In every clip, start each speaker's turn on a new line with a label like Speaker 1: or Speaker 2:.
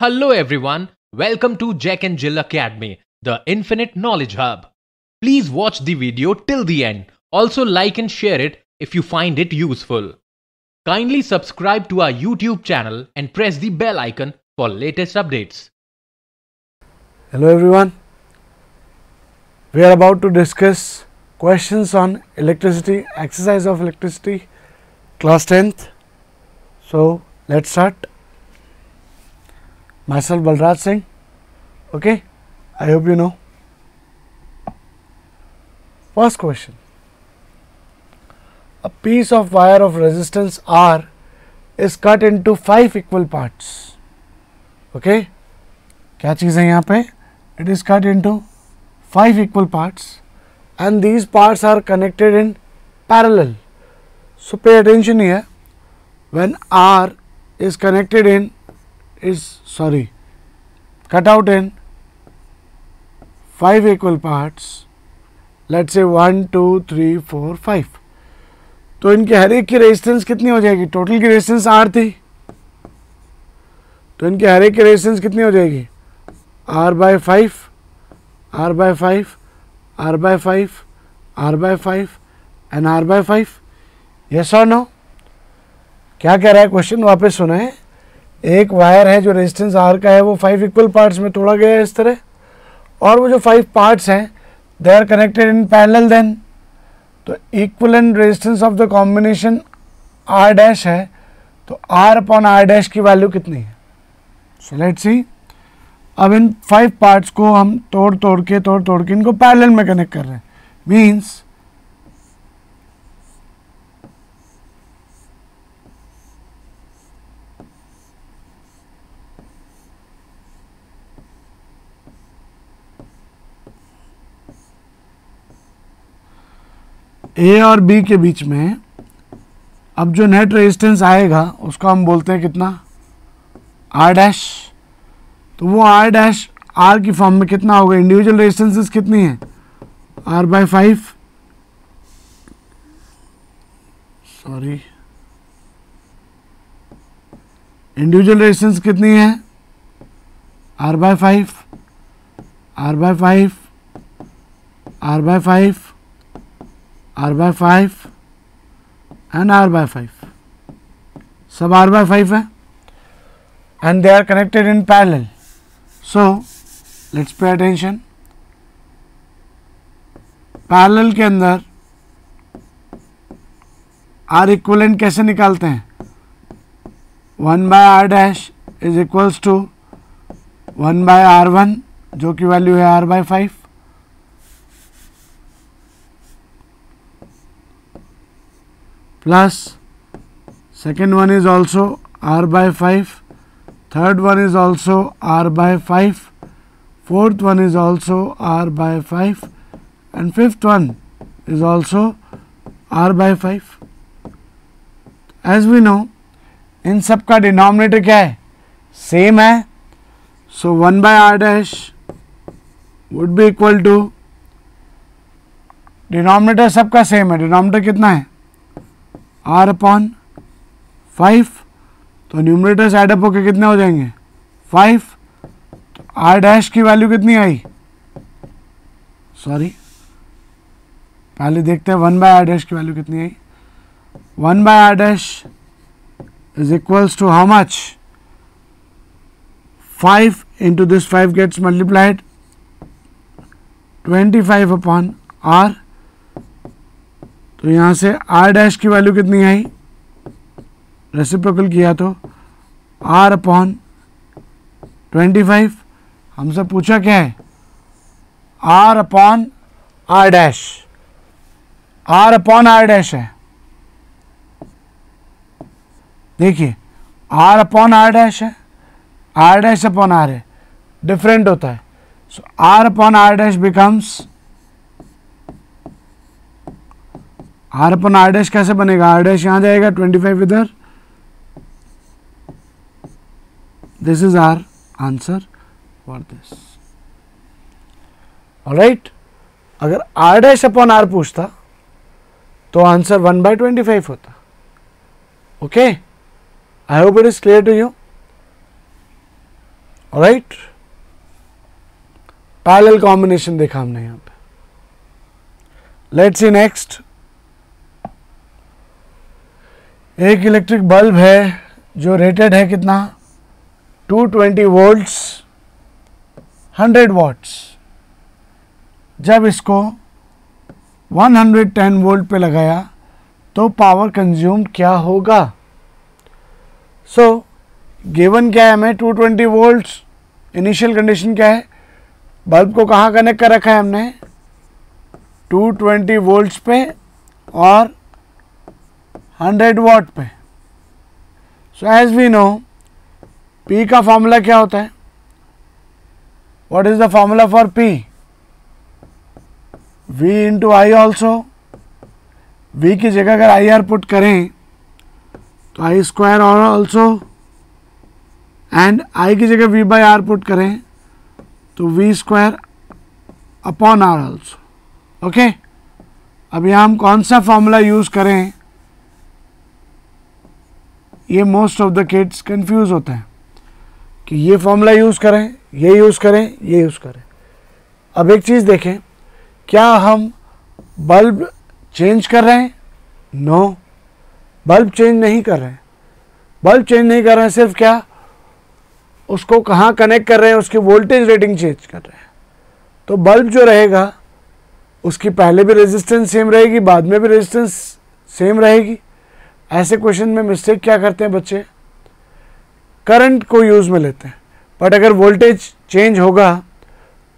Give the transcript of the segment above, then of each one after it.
Speaker 1: Hello everyone, welcome to Jack and Jill Academy, the Infinite Knowledge Hub. Please watch the video till the end. Also like and share it if you find it useful. Kindly subscribe to our YouTube channel and press the bell icon for latest updates.
Speaker 2: Hello everyone. We are about to discuss questions on electricity, exercise of electricity, class 10th. So let's start. Myself Balraj Singh. Okay, I hope you know. First question. A piece of wire of resistance R is cut into 5 equal parts. Okay, क्या चीज़ है यहाँ पे? It is cut into 5 equal parts and these parts are connected in parallel. So pay attention here. When R is connected in cut out in 5 equal parts, let's say 1 2 3 4 5, तो इनके हर एक की resistance कितनी हो जाएगी? टोटल की resistance R थी, तो इनके हर एक की रेजिस्टेंस कितनी हो जाएगी? R by 5, R by 5, R by 5, R by 5 and R by 5. Yes or no? क्या कह रहा है क्वेश्चन? वापस सुना है. एक वायर है जो रेजिस्टेंस R का है, वो 5 इक्वल पार्ट्स में तोड़ा गया है इस तरह, और वो जो 5 पार्ट्स हैं they are connected in parallel. Then तो equivalent resistance of the combination R dash है, तो R अपॉन R डैश की वैल्यू कितनी है? So let's see. अब इन 5 पार्ट्स को हम तोड़ के इनको पैरेलल में कनेक्ट कर रहे हैं. मीन्स ए और बी के बीच में अब जो नेट रेजिस्टेंस आएगा उसको हम बोलते हैं कितना? R dash. तो वो R डैश R की फॉर्म में कितना होगा? इंडिविजुअल रेजिस्टेंसेस कितनी है? R by 5, sorry, individual resistance कितनी है? R by 5, R by 5, R by 5, R by 5 and R by 5. सब R by 5 है and they are connected in parallel. So let's pay attention. Parallel के अंदर R equivalent कैसे निकालते हैं? 1 by R dash is equals to 1 by R1 जो की value है R by 5 plus second one is also R by 5, third one is also R by 5, fourth one is also R by 5 and fifth one is also R by 5. As we know, इन सब का denominator क्या है? Same है. So 1 by R dash would be equal to, denominator सबका same है. Denominator कितना है? R upon 5. तो न्यूमरेटर्स एडअप होकर कितने हो जाएंगे? 5. तो R डैश की वैल्यू कितनी आई? सॉरी, पहले देखते हैं 1 by R डैश की वैल्यू कितनी आई. 1 by R dash is equals to how much? 5 into this 5 gets multiplied 25 upon R. तो यहाँ से R डैश की वैल्यू कितनी आई? रेसिप्रोकल किया तो R अपॉन 25. हमसे पूछा क्या है? R upon R dash. R upon R dash है. देखिए R अपॉन R डैश है, R डैश अपॉन R है, डिफरेंट होता है. So R upon R dash becomes, R upon R dash कैसे बनेगा? R डैश यहाँ जाएगा, 25 इधर. This is our answer for this. Alright, अगर R डैश अपॉन R पूछता तो आंसर 1 by 25 होता. Okay, I hope it is clear to you. Right, parallel combination देखा हमने यहां पे। लेट्स सी नेक्स्ट, एक इलेक्ट्रिक बल्ब है जो रेटेड है कितना 220 वोल्ट्स 100 वॉट्स। जब इसको 110 वोल्ट पे लगाया तो पावर कंज्यूम क्या होगा? सो गिवन क्या है हमें 220 वोल्ट्स, इनिशियल कंडीशन क्या है, बल्ब को कहाँ कनेक्ट कर रखा है हमने 220 वोल्ट्स पे और 100 वॉट पे। So as we know P का फॉर्मूला क्या होता है, what is the formula for P? V into I also, V की जगह अगर आई आर पुट करें तो आई स्क्वायर और ऑल्सो, एंड I की जगह V बाई आर पुट करें तो V square upon R also. Okay, अब यहाँ हम कौन सा फॉर्मूला यूज करें, ये most of the kids confuse होते हैं कि ये फॉर्मूला यूज करें, ये यूज करें, ये यूज करें। अब एक चीज देखें, क्या हम बल्ब चेंज कर रहे हैं? नो, बल्ब चेंज नहीं कर रहे हैं। बल्ब चेंज नहीं कर रहे हैं, सिर्फ क्या उसको कहाँ कनेक्ट कर रहे हैं, उसकी वोल्टेज रेटिंग चेंज कर रहे हैं। तो बल्ब जो रहेगा उसकी पहले भी रेजिस्टेंस सेम रहेगी, बाद में भी रेजिस्टेंस सेम रहेगी। ऐसे क्वेश्चन में मिस्टेक क्या करते हैं बच्चे, करंट को यूज में लेते हैं, बट अगर वोल्टेज चेंज होगा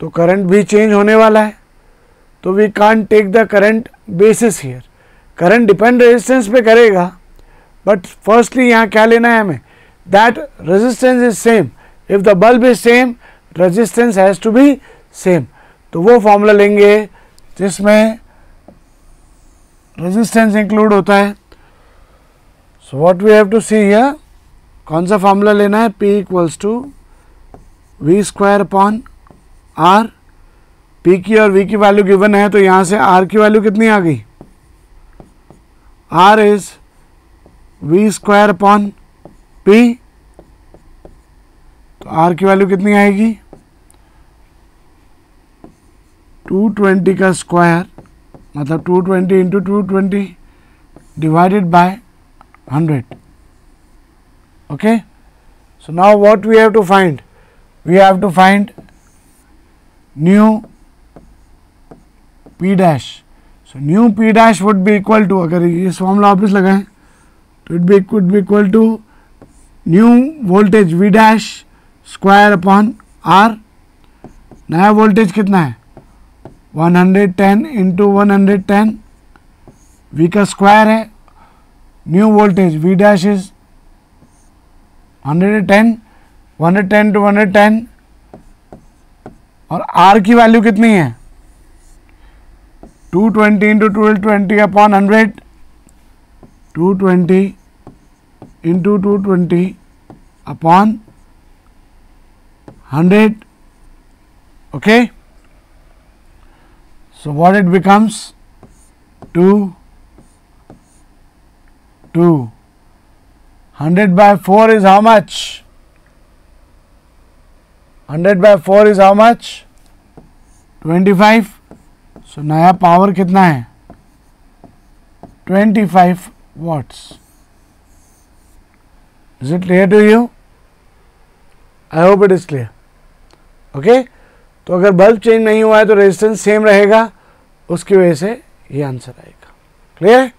Speaker 2: तो करंट भी चेंज होने वाला है। तो we can't take the current basis here, current depend resistance पे करेगा, बट फर्स्टली यहाँ क्या लेना है हमें, that resistance is same. If the bulb is same, resistance has to be same. तो वो फॉर्मूला लेंगे जिसमें रेजिस्टेंस इंक्लूड होता है। So what we have to see here, कौन सा फॉर्मूला लेना है, P equals to V square upon R। P की और V की वैल्यू गिवन है, तो यहां से R की वैल्यू कितनी आ गई, R is V square upon P। तो R की वैल्यू कितनी आएगी 220 का स्क्वायर, मतलब 220 into 220 divided by 100। Okay, so now what we have to find, we have to find new P dash. So new P dash would be equal to, अगर इस formula वापस लगाएं तो it would be equal to new voltage V dash square upon R। नया voltage कितना है 110 into 110, V का square है, new voltage V dash is 110, 110 to 110, और R की वैल्यू कितनी है 220 into 1220 upon 100, 220 into 220 upon 100। Okay, so what it becomes 2 100 by 4 is how much? 100 by 4 is how much? 25. So नया पावर कितना है 25 watts. Is it clear to you? I hope it is clear. Okay? तो अगर bulb change नहीं हुआ है तो resistance same रहेगा, उसकी वजह से ये आंसर आएगा। Clear?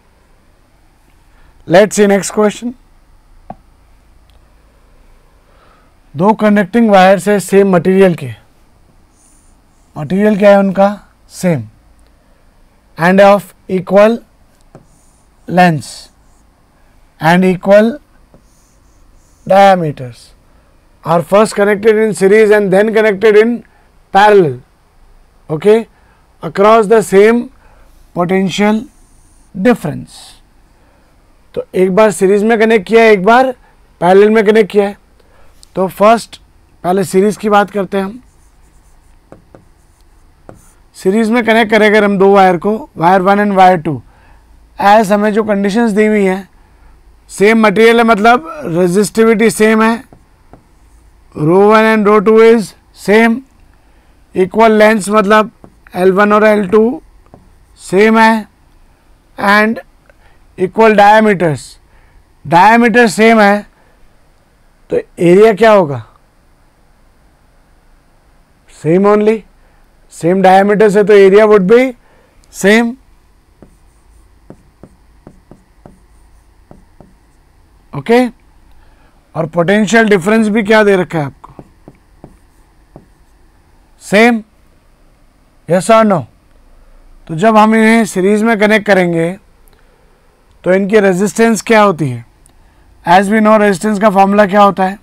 Speaker 2: Let's see next question. दो कंडक्टिंग वायर्स है सेम मटेरियल के, मटेरियल क्या है उनका same, end of equal lengths and equal diameters are first connected in series and then connected in parallel, okay, across the same potential difference। तो एक बार series में connect किया है, एक बार पैरेलल में कनेक्ट किया है। तो फर्स्ट पहले सीरीज की बात करते हैं हम। सीरीज में कनेक्ट करेंगे हम दो वायर को, वायर 1 एंड वायर 2। एज हमें जो कंडीशंस दी हुई हैं, सेम मटेरियल है मतलब रेजिस्टिविटी सेम है, rho 1 and rho 2 is same, equal length मतलब L1 और L2 सेम है, and equal diameters, diameter same है, तो एरिया क्या होगा? सेम ओनली, सेम डायमीटर से तो area would be same. Okay, और पोटेंशियल डिफरेंस भी क्या दे रखा है आपको? सेम. यस और नो? तो जब हम इन्हें सीरीज में कनेक्ट करेंगे तो इनकी रेजिस्टेंस क्या होती है? एज वी नो रेजिस्टेंस का फॉर्मूला क्या होता है?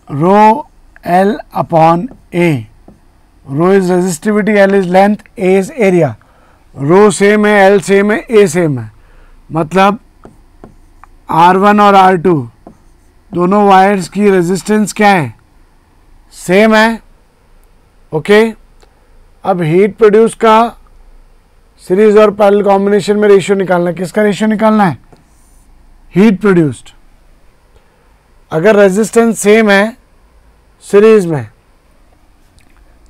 Speaker 2: Rho L upon A. Rho is resistivity, L is length, A is area. Rho same है, L सेम है, A सेम है, मतलब R1 और R2 दोनों वायर्स की रेजिस्टेंस क्या है? सेम है. ओके, अब हीट प्रोड्यूस का सीरीज और पैरेलल कॉम्बिनेशन में रेशियो निकालना है. किसका रेशियो निकालना है? Heat produced. अगर रेजिस्टेंस सेम है सीरीज में,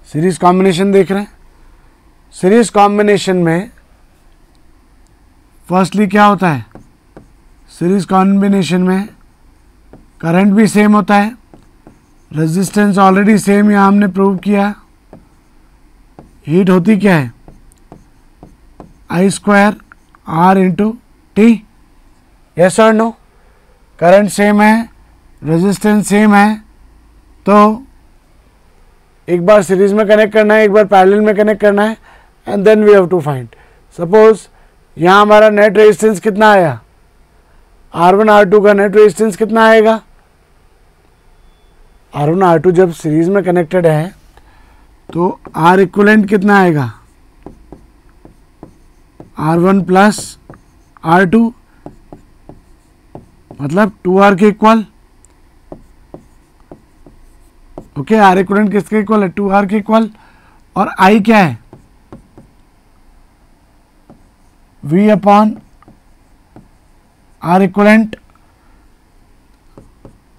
Speaker 2: सीरीज कॉम्बिनेशन देख रहे हैं, सीरीज कॉम्बिनेशन में फर्स्टली क्या होता है? सीरीज कॉम्बिनेशन में करंट भी सेम होता है, रेजिस्टेंस ऑलरेडी सेम, यहाँ हमने प्रूव किया. हीट होती क्या है? I² R into T. Yes और नो? करंट सेम है, रेजिस्टेंस सेम है, तो एक बार सीरीज में कनेक्ट करना है, एक बार पैरेलल में कनेक्ट करना है, and then we have to find. Suppose यहाँ हमारा नेट रेजिस्टेंस कितना आया? R1 R2 का नेट रेजिस्टेंस कितना आएगा? R1 R2 जब सीरीज में कनेक्टेड है तो R इक्विवेलेंट कितना आएगा? R1 प्लस R2, मतलब 2R के इक्वल. ओके, R इक्विवेलेंट किसके इक्वल है? 2R के इक्वल. और I क्या है? V अपॉन R इक्विवेलेंट,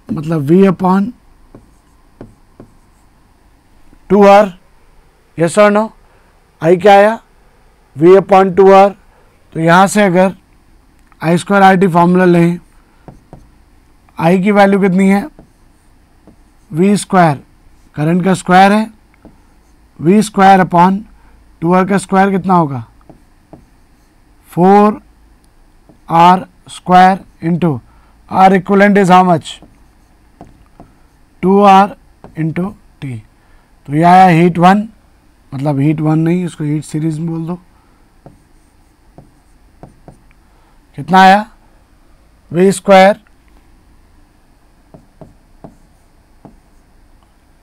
Speaker 2: मतलब V अपॉन 2R. यस और नो? I क्या आया? V upon 2R. तो यहाँ से अगर I² RT फॉर्मूला लें, I की वैल्यू कितनी है? V², करंट का स्क्वायर है, V² अपॉन 2R का स्क्वायर कितना होगा? 4R² into R equivalent is how much? 2R into T. तो यह आया हीट 1, मतलब हीट 1 नहीं, इसको हीट सीरीज में बोल दो. कितना आया? V²,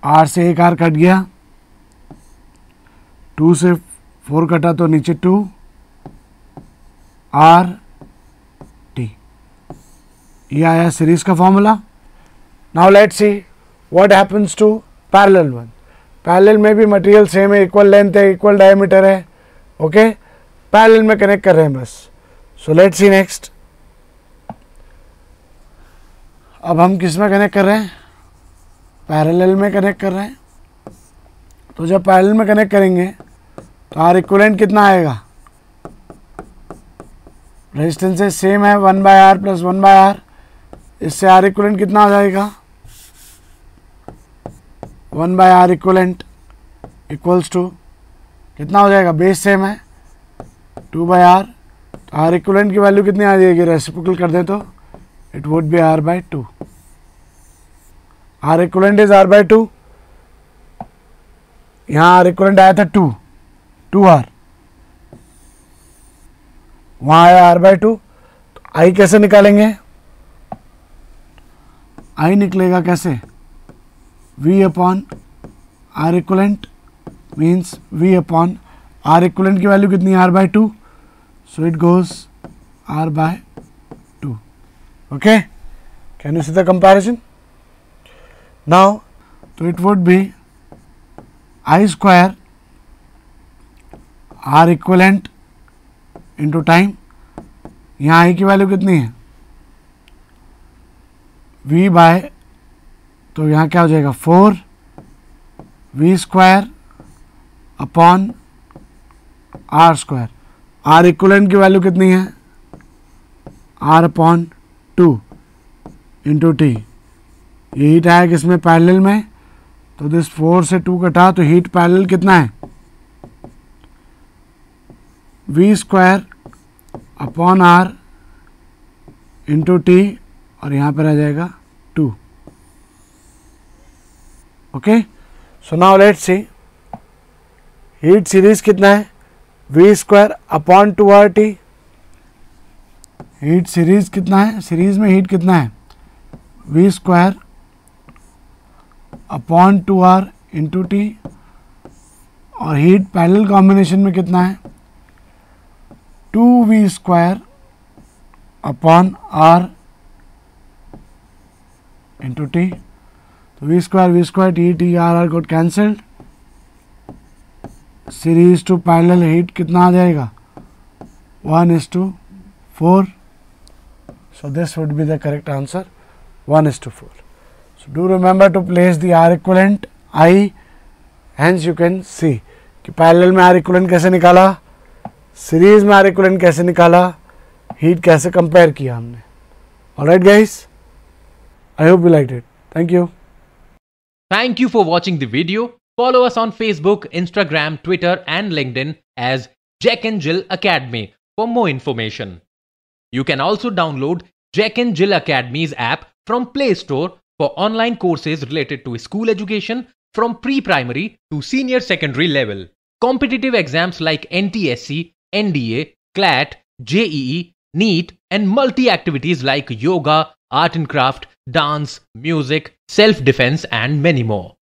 Speaker 2: R से एक R कट गया, 2 से 4 कटा तो नीचे 2 R T. ये आया सीरीज का formula. Now let's see what happens to parallel one. Parallel में भी मटेरियल सेम है, इक्वल लेंथ है, इक्वल डायमीटर है. ओके, पैरेलल में कनेक्ट कर रहे हैं बस. So let's see next. अब हम किस में कनेक्ट कर रहे हैं? पैरेलल में कनेक्ट कर रहे हैं. तो जब पैरेलल में कनेक्ट करेंगे तो R इक्विवेलेंट कितना आएगा? रेजिस्टेंस सेम है, 1/R प्लस 1/R. इससे R इक्विवेलेंट कितना आ जाएगा? 1/R इक्विवेलेंट इक्वल्स टू कितना हो जाएगा? बेस सेम है, 2/R. तो R इक्विवेलेंट की वैल्यू कितनी आ जाएगी? रेसिप्रोकल कर दें तो it would B R/2. R equivalent is R/2. यहाँ R इक्विवेलेंट आया था 2R, वहाँ आया R/2. तो I कैसे निकालेंगे? I निकलेगा कैसे? V upon R equivalent means V upon R equivalent की वैल्यू कितनी है? R/2. So it goes R/2. Okay, can you see the comparison now? तो it would be I² R equivalent into time. यहाँ I की value कितनी है? V/2 तो यहाँ क्या हो जाएगा 4v² upon r²। R equivalent की वैल्यू कितनी है, r/2 इंटू टी। ये हीट आया किसमें, पैरेलल में, तो दिस 4 से 2 कटा तो हीट पैरेलल कितना है v² upon r into T, और यहाँ पर आ जाएगा 2। Okay, so now let's C heat series कितना है v² upon 2r/t। Heat series कितना है, सीरीज में हीट कितना है v² upon 2r into T, और हीट पैरेलल कॉम्बिनेशन में कितना है 2v² upon r into T. तो v² T r got cancelled, series to parallel heat कितना आ जाएगा 1:4। So this would be the correct answer, 1:4. So do remember to place the R equivalent I, hence you can see कि parallel में R equivalent कैसे निकाला, series में R equivalent कैसे निकाला, हीट कैसे कंपेयर किया हमने। Alright guys, I hope you liked it. Thank you.
Speaker 1: Thank you for watching the video. Follow us on Facebook, Instagram, Twitter and LinkedIn as Jack and Jill Academy for more information. You can also download Jack and Jill Academy's app from Play Store for online courses related to school education from pre-primary to senior secondary level. Competitive exams like NTSC, NDA, CLAT, JEE, NEET and multi-activities like yoga, art and craft, dance, music, self-defense and many more.